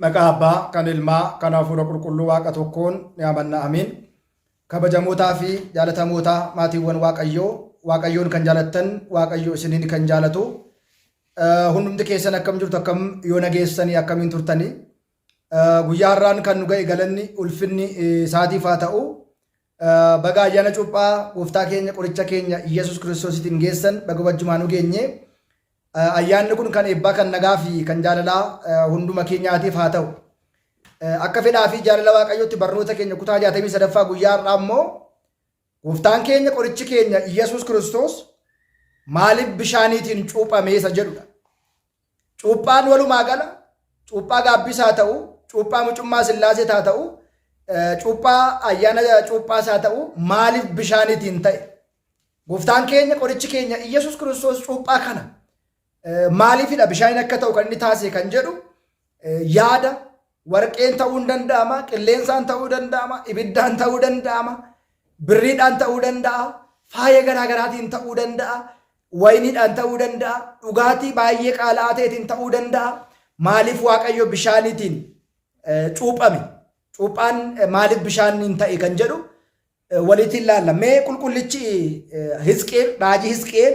Maqaa Abbaa, kan Ilmaa, kan Hafuura Qulqulluu Waaqa tokkoon ni amanna. Amiin. Kabajamootaa fi jaalatamootaa maatiiwwan Waaqayyoon kan jaalattan, Waaqayyo isiniin kan jaalatu. Hundumti keessan akkam jirtu, akkam yoo nageessanii akkamiin turtanii. Guyyaa har'aan kan nu ga'e galanni ulfinni isaatiif haa ta'u. Baga ayyaana cuuphaa gooftaa keenya qoricha keenya Iyyasuus Kiristoositiin geessan baga wajjumaan nu geenye. Ayyaanni kun kan eebbaa, kan nagaa fi kan jaalalaa hunduma keenyaatiif haa ta'u. Akka fedhaa fi jaalala Waaqayyootti barnoota keenya kutaa 63ffaa guyyaa har'aa immoo gooftaan keenya qorichi keenya Iyyasuus Kiristoos maaliif bishaaniitiin cuuphame isa jedhudha. Cuuphaan walumaa gala cuuphaa gaabbisaa haa ta'u, cuuphaa mucummaa Sillaasee haa ta'u, cuuphaa ayyaana cuuphaas haa ta'u, maaliif bishaaniitiin ta'e? Gooftaan keenya qorichi keenya Iyyasuus Kiristoos cuuphaa kana maaliifidha bishaaniin akka ta'u kan inni taasise kan jedhu yaada warqeen ta'uu danda'ama, qilleensaan ta'uu danda'ama, ibiddaan ta'uu danda'ama, birriidhaan ta'uu danda'a, faaya garaagaraatiin ta'uu danda'a, wayiniidhaan ta'uu danda'a, dhugaatii baay'ee qaala'aa ta'eetiin ta'uu danda'a. Maaliif Waaqayyo bishaaniitiin cuuphame? Cuuphaan maaliif bishaaniin ta'e kan jedhu walitti ilaalla. Mee qulqullichi Hisqeel, raajii Hisqeel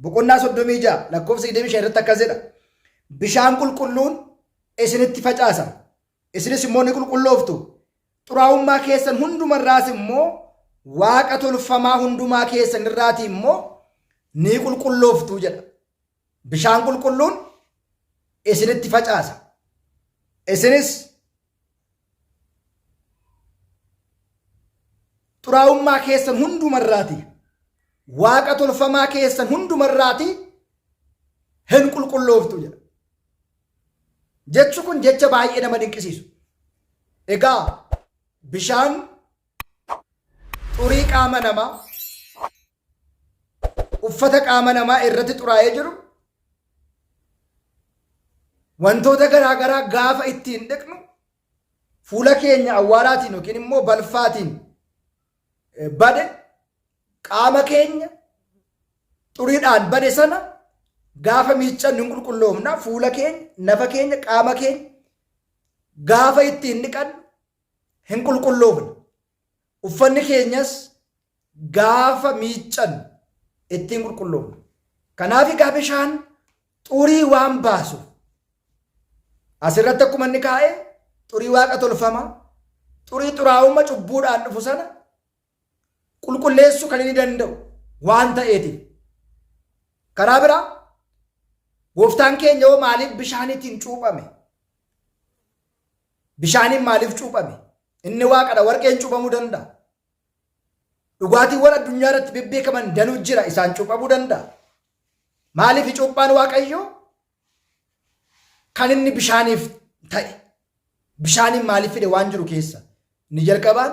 boqonnaa 36 lakkoofsa 25 irratti akkas jedha. Bishaan qulqulluun isinitti facaasa, isinis immoo ni qulqullooftu. Xuraa'ummaa keessan hundumarraas immoo waaqa tolfamaa hundumaa keessan irraati immoo ni qulqullooftu jedha. Bishaan qulqulluun isinitti facaasa, isinis xuraa'ummaa keessan hundumarraati waaqa tolfamaa keessan hundumarraati hin qulqullooftu jedha. Jechi kun jecha baay'ee nama dinqisiisu. Egaa bishaan xurii qaama namaa, uffata qaama namaa irratti xuraa'ee jiru, wantoota garaagaraa gaafa ittiin dhiqnu fuula keenya awwaalaatiin yookiin immoo balfaatiin bade qaama keenya xuriidhaan bade sana gaafa miiccannu hin qulqulloofna. Fuula keenya, nafa keenya, qaama keenya gaafa ittiin dhiqannu hin qulqulloofna. Uffanni keenyas gaafa miiccannu ittiin qulqulloofna. Kanaaf egaa bishaan xurii waan baasuuf asirratti akkuma inni kaa'e xurii waaqa tolfamaa, xurii xuraa'ummaa cubbuudhaan dhufu sana qulqulleessuu kan inni danda'u waan ta'eetiif. Karaa biraa gooftaan keenya yoo maaliif bishaaniitiin cuuphame? Bishaaniin maaliif cuuphame? Inni waaqadha, warqeen cuuphamuu danda'a. Dhugaatiiwwan addunyaa irratti bebbeekaman danuu jira, isaan cuuphamuu danda'a. Maaliif cuuphaan Waaqayyoo kan inni bishaaniif ta'e? Bishaaniin maaliif fide waan jiru keessa? Inni jalqabaan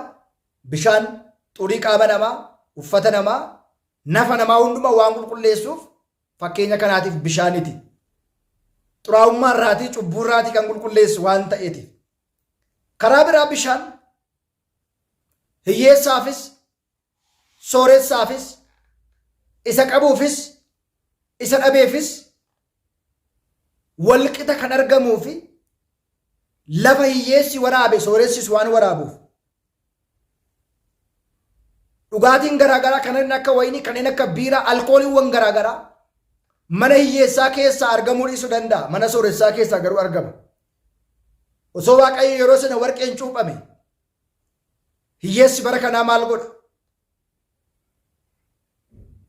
bishaan xurii qaama namaa, uffata namaa, nafa namaa hundumaa waan qulqulleessuuf fakkeenya kanaatiif bishaaniti. Xuraa'ummaa irraatii, cubbuu irraatii kan qulqulleessu waan ta'eetiif. Karaa biraa bishaan hiyyeessaafis, sooressaafis, isa qabuufis, isa dhabeefis walqixa kan argamuu fi lafa hiyyeessi waraabe sooressis waan waraabuuf. Dhugaatiin garaagaraa kanneen akka wayinii, kanneen akka biiraa, alkooliiwwan garaagaraa mana hiyyeessaa keessaa argamuu dhiisuu danda'a. Mana sooressaa keessaa garuu argama. Osoo Waaqayyo yeroo sana warqeen cuuphame hiyyeessi bara kanaa maal godha?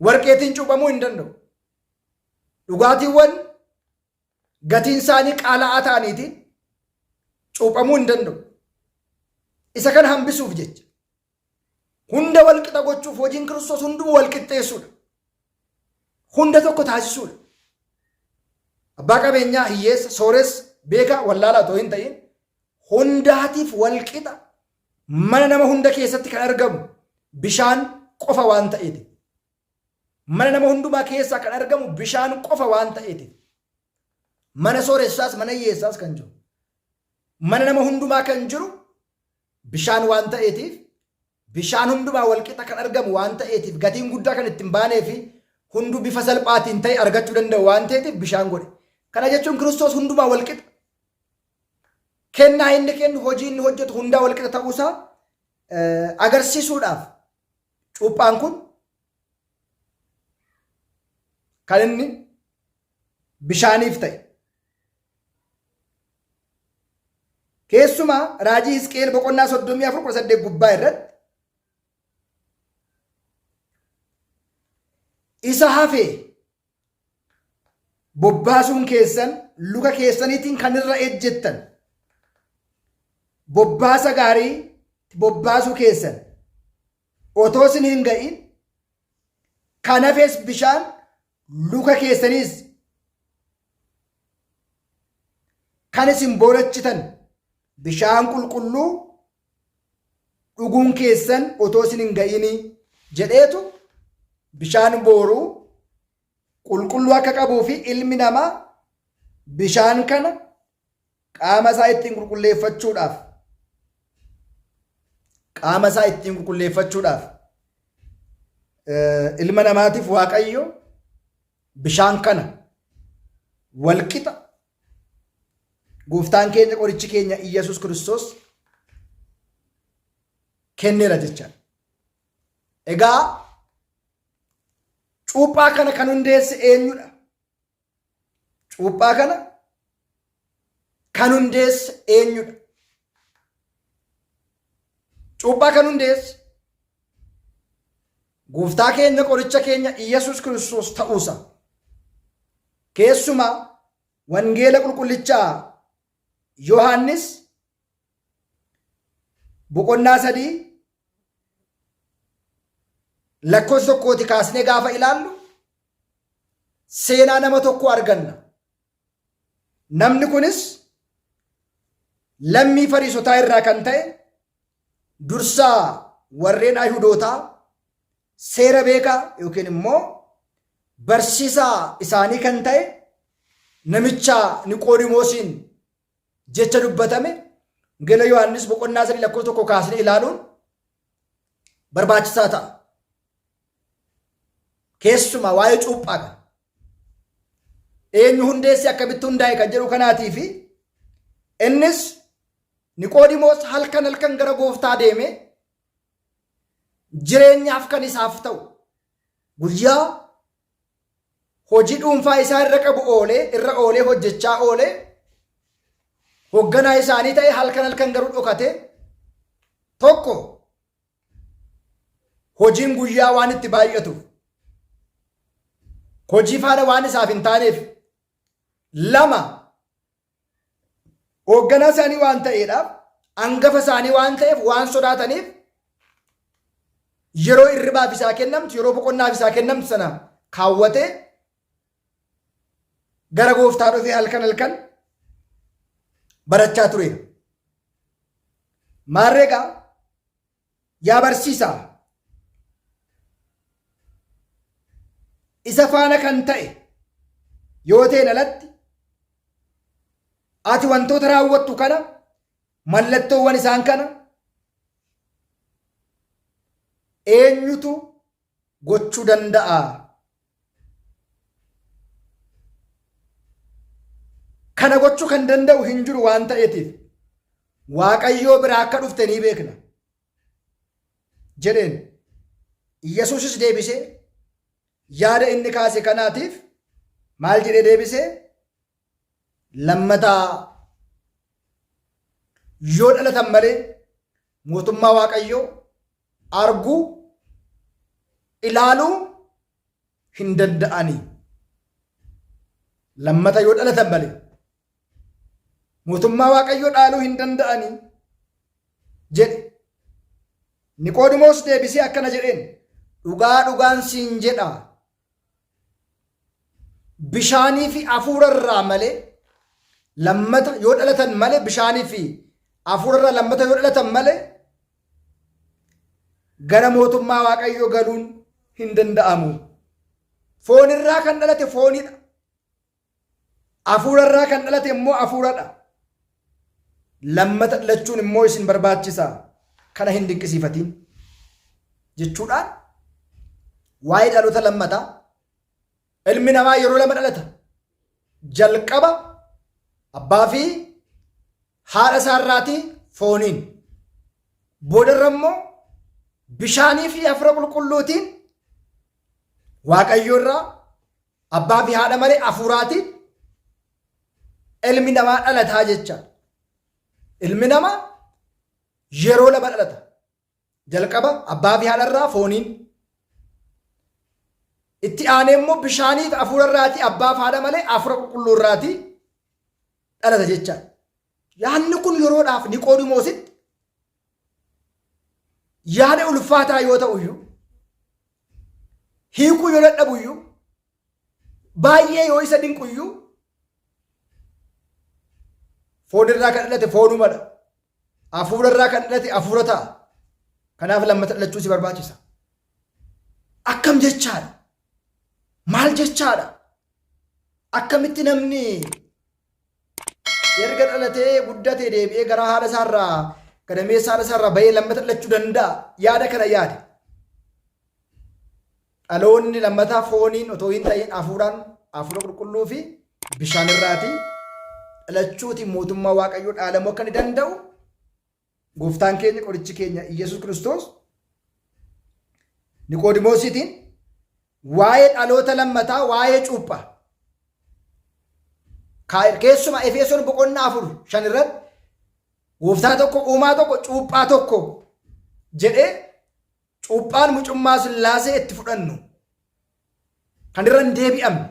Warqeetiin cuuphamuu hin danda'u. Dhugaatiiwwan gatiin isaanii qaala'aa ta'aniitiin cuuphamuu hin danda'u. Isa kana hambisuuf jecha hunda walqixa gochuuf hojiin Kiristoos hunduma walqixxeessuudha. Hunda tokko taasisuudha. Abbaa qabeenyaa, hiyyeessa, sooressa, beekaa, wallaalaa otoo hin ta'in hundaatiif walqixa mana nama hunda keessatti kan argamu bishaan qofa waan ta'eeti. Mana nama hundumaa keessaa kan argamu bishaan qofa waan ta'eeti. Mana sooressaas, mana hiyyeessaas kan jiru, mana nama hundumaa kan jiru bishaan waan ta'eetiif, bishaan hundumaa walqixa kan argamu waan ta'eetiif, gatiin guddaa kan ittiin baanee fi hunduu bifa salphaatiin ta'e argachuu danda'u waan ta'eetiif bishaan godhe. Kana jechuun Kiristoos hundumaa walqixa. kennaa inni kennu hojii inni hojjetu hundaa wal qixa ta'uusaa agarsiisuudhaaf cuuphaan kun kan inni bishaaniif ta'e. Keessumaa raajii Hisqeel boqonnaa 34:8 gubbaa irratti isa hafee bobbaasuun keessan luka keessaniitiin kan irra ejjettan bobbaasa gaarii bobbaasuu keessan otoo isin hin ga'in kan hafees bishaan luka keessaniis kan isin boorachitan bishaan qulqulluu dhuguun keessan otoo isin hin ga'ini jedheetu bishaan booruu qulqulluu akka qabuu fi ilmi namaa bishaan kana qaama isaa ittiin qulqulleeffachuudhaaf ilma namaatiif Waaqayyo bishaan kana walqixa gooftaan keenya qorichi keenya Iyyasuus Kiristoos kenneera jechaadha. Egaa cuuphaa kana kan hundeesse eenyudha? Cuuphaa kana kan hundeesse eenyudha? Cuuphaa kan hundeesse gooftaa keenya qoricha keenya Iyyasuus Kiristoos ta'uusa. Keessumaa wangeela qulqullichaa Yohaannis boqonnaa 3 lakkoofsa tokkooti kaasnee gaafa ilaallu seenaa nama tokko arganna. Namni kunis lammii Fariisotaa irraa kan ta'e dursaa warreen Ayihudootaa seera beekaa yookiin immoo barsiisaa isaanii kan ta'e namicha Niqoodimoosiin jecha dubbatame wangeela Yohaannis boqonnaa 3 lakkoofsa tokko kaasnee ilaaluun barbaachisaa ta'a. Keessumaa waa'ee cuuphaa kana eenyu hundeesse akkamitti hundaa'e kan jedhu kanaatii fi innis Niqoodimoos halkan gara gooftaa deeme jireenyaaf kan isaaf ta'u guyyaa hojii dhuunfaa isaa irra oolee hojjechaa oolee hoogganaa isaanii ta'e halkan garuu dhokate tokko hojiin guyyaa waan itti baay'atuuf hojii faana waan isaaf hin taaneef lama hoogganaa isaanii waan ta'eedhaaf hangafa isaanii waan ta'eef waan sodaataniif yeroo irribaaf isaa kennamtu yeroo boqonnaaf isaa kennamtu sana kaawwatee gara gooftaa dhufee halkan barachaa ture. Maarreegaa yaa barsiisaa isa faana kan ta'e yoo ta'e alatti ati wantoota raawwattu kana mallattoowwan isaan kana eenyutu gochuu danda'a? Kana gochuu kan danda'u hin jiru waan ta'eetiif Waaqayyoo biraa akka dhufte ni beekna jedheen. Yesuusis deebisee yaada inni kaase kanaatiif maal jedhee deebisee lammataa yoo dhalatan malee mootummaa Waaqayyoo arguu ilaaluu hin danda'anii. Lammata yoo dhalatan malee mootummaa Waaqayyoo dhaaluu hin danda'anii jedhe. Niqoodimoos deebisee akkana jedheen dhugaan siin jedha bishaanii fi hafuura irraa malee lammata yoo dhalatan malee bishaanii fi hafuura irraa lammata yoo dhalatan malee gara mootummaa Waaqayyoo galuun hin danda'amu. Foon irraa kan dhalate foonidha. Hafuura irraa kan dhalate immoo hafuuradha. Lammata dhalachuun immoo isin barbaachisa. Kana hin dinqisiifatiin jechuudhaan waa'ee dhaloota lammataa ilmi namaa yeroo lama dhalata. Jalqaba abbaa fi haadha isaarraatii fooniin boodarra immoo bishaanii fi hafuura qulqulluutiin Waaqayyo irraa abbaa fi haadha malee hafuuraatiin ilmi namaa dhalataa jecha. Ilmi namaa yeroo lama dhalata. Jalqaba abbaa fi haadha irraa fooniin. Itti aanee immoo bishaanii fi hafuura irraatii abbaa fi haadha malee hafuura qulqulluu irraatii dhalata jecha. Yaadni kun yeroodhaaf Niqoodimoositti yaada ulfaataa yoo ta'u iyyuu hiikuu yoo dadhabu iyyuu baay'ee yoo isa dinqu iyyuu foon irraa kan dhalate foonumadha. Hafuura irraa kan dhalate hafuura ta'a. Kanaaf lammata dhalachuu si barbaachisa. Akkam jechaadha? Maal jechaadha? Akkamitti namni erga dhalatee guddatee deebi'ee gara haadha isaarraa gadameessa haadha isaarraa bahee lammata dhalachuu danda'a? Yaada kana yaade. Dhaloonni lammataa fooniin otoo hin ta'in hafuuraan hafuura qulqulluu fi bishaan irraatii dhalachuutiin mootummaa Waaqayyoo dhaalamuu akka ni danda'u gooftaan keenya qorichi keenya Iyyasuus Kiristoos Niqoodimoosiitiin waa'ee dhaloota lammataa waa'ee cuuphaa keessumaa Efesoon boqonnaa 4:5 irratti gooftaa tokko uumaa tokko cuuphaa tokko jedhee cuuphaan mucummaa Sillaasee itti fudhannu kan irra hin deebi'amne.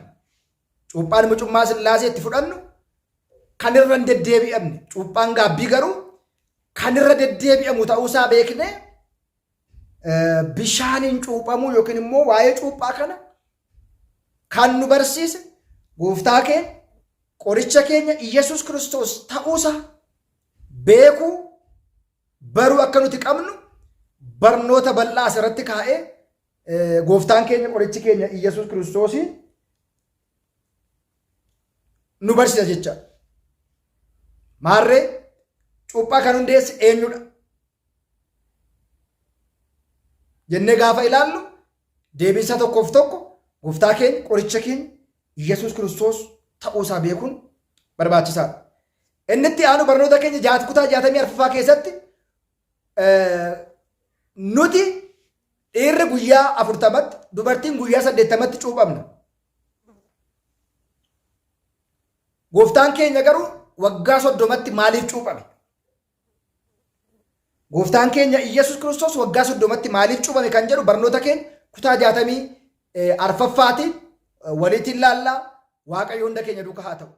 Cuuphaan mucummaa Sillaasee itti fudhannu kan irra hin deddeebi'amne. Cuuphaan gaabbii garuu kan irra deddeebi'amu ta'uusaa beekne bishaaniin cuuphamuu yookiin immoo waa'ee cuuphaa kana kan nu barsiise gooftaa keenya qoricha keenya Iyyasuus Kiristoos ta'uusaa beekuu baruu akka nuti qabnu barnoota bal'aa asirratti kaa'ee gooftaan keenya qorichi keenya Iyyasuus Kiristoosiin nu barsiisa jecha. Maarree cuuphaa kan hundeesse eenyudha jennee gaafa ilaallu deebiinsa tokkoof tokko gooftaa keenya qoricha keenya Iyyasuus Kiristoos ta'uusaa beekuun barbaachisaadha. Inni itti aanu barnoota keenya kutaa 64ffaa keessatti nuti dhiirri guyyaa 40tti dubartiin guyyaa 80tti cuuphamna. Gooftaan keenya garuu waggaa 30tti maaliif cuuphame? Gooftaan keenya Iyyasuus Kiristoos waggaa 30tti maaliif cuuphame kan jedhu barnoota keenya kutaa 64ffaatiin walitti ilaallaa. Waaqayyo hunda keenya duukaa haa ta'u.